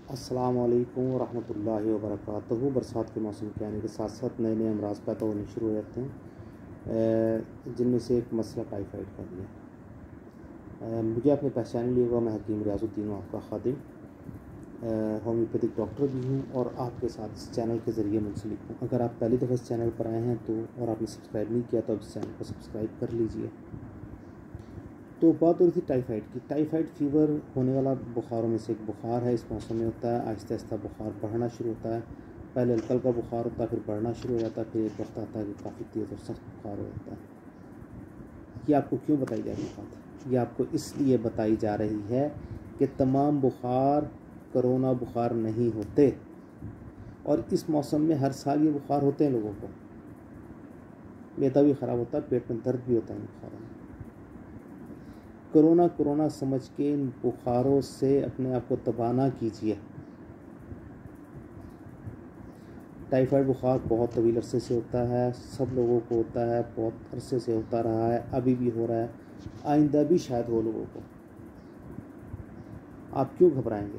अस्सलामु अलैकुम रहमतुल्लाहि व बरकातहू। बरसात के मौसम के आने के साथ साथ नए नए अमराज पैदा होने शुरू हो जाते हैं, जिनमें से एक मसला टाइफाइड का भी है। मुझे आपने पहचान लिया होगा, मैं हकीम रियाजुद्दीन हूँ, आपका खादिम, होम्योपैथिक डॉक्टर भी हूँ और आपके साथ इस चैनल के ज़रिए मुंसलिक हूँ। अगर आप पहली दफ़ा इस चैनल पर आए हैं तो और आपने सब्सक्राइब नहीं किया तो अब इस चैनल को सब्सक्राइब कर लीजिए। तो बात हो रही थी टाइफाइड की। टाइफाइड फीवर होने वाला बुखारों में से एक बुखार है। इस मौसम में होता है, आहिस्ता आहिस्ता बुखार बढ़ना शुरू होता है। पहले हल्का हल्का बुखार होता है, फिर बढ़ना शुरू हो जाता है, फिर एक वक्त आता है कि काफ़ी तेज़ और सख्त बुखार हो जाता है। ये आपको क्यों बताई जा रही है बात? ये आपको इसलिए बताई जा रही है कि तमाम बुखार कोरोना बुखार नहीं होते, और इस मौसम में हर साल ये बुखार होते हैं लोगों को। मैदा भी ख़राब होता है, पेट में दर्द भी होता है इन बुखारों में। कोरोना समझ के इन बुखारों से अपने आप को तबाह ना कीजिए। टाइफाइड बुखार बहुत तवील अरसे से होता है, सब लोगों को होता है, बहुत अरसे से होता रहा है, अभी भी हो रहा है, आइंदा भी शायद हो लोगों को। आप क्यों घबराएंगे?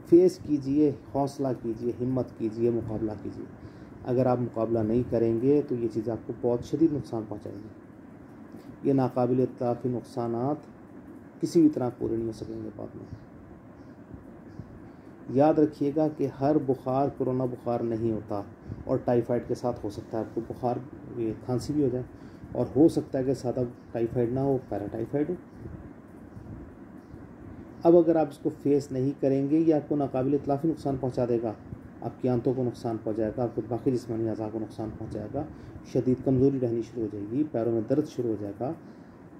फेस कीजिए, हौसला कीजिए, हिम्मत कीजिए, मुकाबला कीजिए। अगर आप मुकाबला नहीं करेंगे तो ये चीज़ आपको बहुत शदीद नुकसान पहुँचाएगी। ये नाकाबिल इत्तलाफ़ी नुकसानात किसी भी तरह पूरे नहीं हो सकेंगे बाद में। याद रखिएगा कि हर बुखार कोरोना बुखार नहीं होता, और टाइफाइड के साथ हो सकता है आपको बुखार, ये खांसी भी हो जाए, और हो सकता है कि सादा टाइफाइड ना हो, पैराटाइफाइड हो। अब अगर आप इसको फेस नहीं करेंगे, ये आपको नाकाबिल इत्तलाफ़ी नुकसान पहुंचा देगा। आपकी आंतों को नुकसान पहुंचाएगा, आपको बाकी जिस्मानी अज़ा को नुकसान पहुंचाएगा, शदीद कमज़ोरी रहनी शुरू हो जाएगी, पैरों में दर्द शुरू हो जाएगा।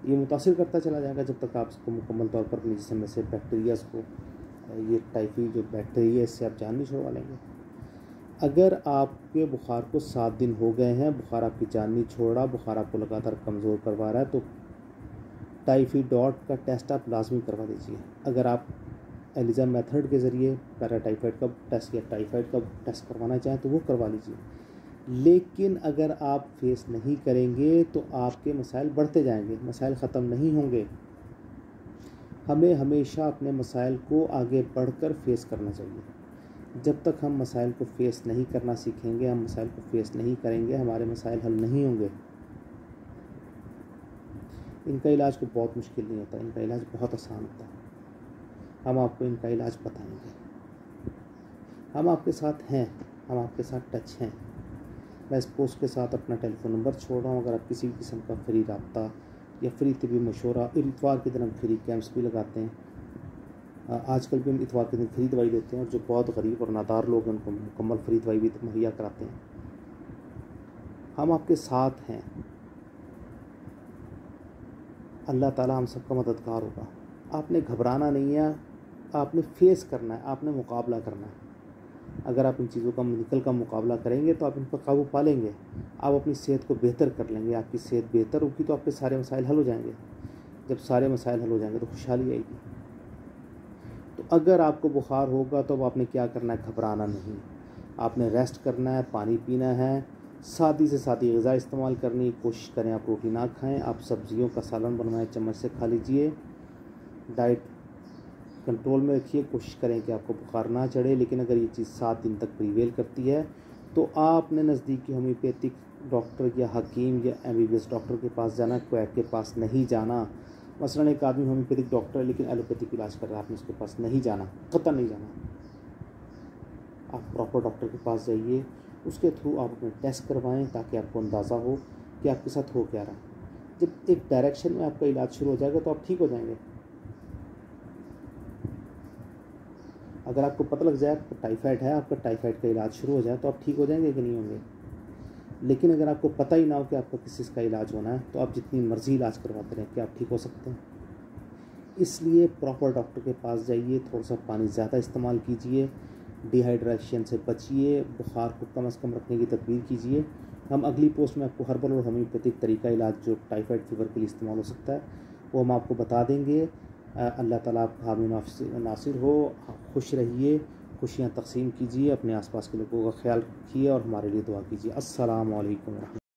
ये मुतासिर करता चला जाएगा जब तक आप इसको मुकम्मल तौर पर अपने जिस्म में से बैक्टीरियाज़ को, ये टाइफाइड जो बैक्टीरिया, इससे आप जान नहीं छुड़वा लेंगे। अगर आपके बुखार को 7 दिन हो गए हैं, बुखार आपकी जान नहीं छोड़ रहा, बुखार आपको लगातार कमज़ोर करवा रहा है, तो टाइफाइड का टेस्ट आप लाजमी करवा दीजिए। अगर आप एलिजा मेथड के ज़रिए पैराटाइफाइड का टेस्ट या टाइफाइड का टेस्ट करवाना चाहें तो वो करवा लीजिए। लेकिन अगर आप फेस नहीं करेंगे तो आपके मसाइल बढ़ते जाएंगे, मसाइल ख़त्म नहीं होंगे। हमें हमेशा अपने मसाइल को आगे बढ़कर फेस करना चाहिए। जब तक हम मसाइल को फेस नहीं करना सीखेंगे, हम मसाइल को फेस नहीं करेंगे, हमारे मसाइल हल नहीं होंगे। इनका इलाज को बहुत मुश्किल नहीं होता, इनका इलाज बहुत आसान होता है। हम आपको इनका इलाज बताएंगे। हम आपके साथ हैं, हम आपके साथ टच हैं। मैं इस पोस्ट के साथ अपना टेलीफोन नंबर छोड़ रहा हूँ। अगर आप किसी भी किस्म का फ्री रब्ता या फ्री तिबी मशवरा, इतवार के दिन हम फ्री कैंप्स भी लगाते हैं। आजकल भी हम इतवार के दिन फ्री दवाई देते हैं, और जो बहुत गरीब और नादार लोग हैं उनको मुकम्मल फ्री दवाई भी मुहैया कराते हैं। हम आपके साथ हैं। अल्लाह ताला हम सबका मददगार होगा। आपने घबराना नहीं है, आपने फेस करना है, आपने मुकाबला करना है। अगर आप इन चीज़ों का निकल का मुकाबला करेंगे तो आप इन पर काबू पा लेंगे। आप अपनी सेहत को बेहतर कर लेंगे। आपकी सेहत बेहतर होगी तो आपके सारे मसाइल हल हो जाएंगे। जब सारे मसाइल हल हो जाएंगे तो खुशहाली आएगी। तो अगर आपको बुखार होगा तो अब आपने क्या करना है? घबराना नहीं। आपने रेस्ट करना है, पानी पीना है, सादी से सादी ग़िज़ा इस्तेमाल करनी है। कोशिश करें आप रोटी ना खाएं, आप सब्जियों का सालन बनवाएं, चम्मच से खा लीजिए। डाइट कंट्रोल में रखिए, कोशिश करें कि आपको बुखार ना चढ़े। लेकिन अगर ये चीज़ 7 दिन तक प्रीवेल करती है तो आपने नज़दीकी होम्योपैथिक डॉक्टर या हकीम या MBBS डॉक्टर के पास जाना, क्वैक के पास नहीं जाना। मसलन एक आदमी होम्योपैथिक डॉक्टर है लेकिन एलोपैथिक इलाज कर रहा है, आपने उसके पास नहीं जाना, कतई नहीं जाना। आप प्रॉपर डॉक्टर के पास जाइए, उसके थ्रू आप अपने टेस्ट करवाएं ताकि आपको अंदाज़ा हो कि आपके साथ हो क्या रहा है। जब एक डायरेक्शन में आपका इलाज शुरू हो जाएगा तो आप ठीक हो जाएंगे। अगर आपको पता लग जाए आपको टाइफाइड है, आपका टाइफाइड का इलाज शुरू हो जाए तो आप ठीक हो जाएंगे कि नहीं होंगे। लेकिन अगर आपको पता ही ना हो कि आपका किस चीज़ का इलाज होना है तो आप जितनी मर्ज़ी इलाज करवाते रहें, क्या आप ठीक हो सकते हैं? इसलिए प्रॉपर डॉक्टर के पास जाइए, थोड़ा सा पानी ज़्यादा इस्तेमाल कीजिए, डिहाइड्रेशन से बचिए, बुखार को कम से कम रखने की तदबीर कीजिए। हम अगली पोस्ट में आपको हर्बल और होम्योपैथिक तरीका इलाज जो टाइफाइड फीवर के लिए इस्तेमाल हो सकता है वो हम आपको बता देंगे। अल्लाह ताला आप हामी नासिर हो। खुश रहिए, खुशियाँ तक़सीम कीजिए, अपने आसपास के लोगों का ख्याल रखिए और हमारे लिए दुआ कीजिए। अस्सलामु अलैकुम।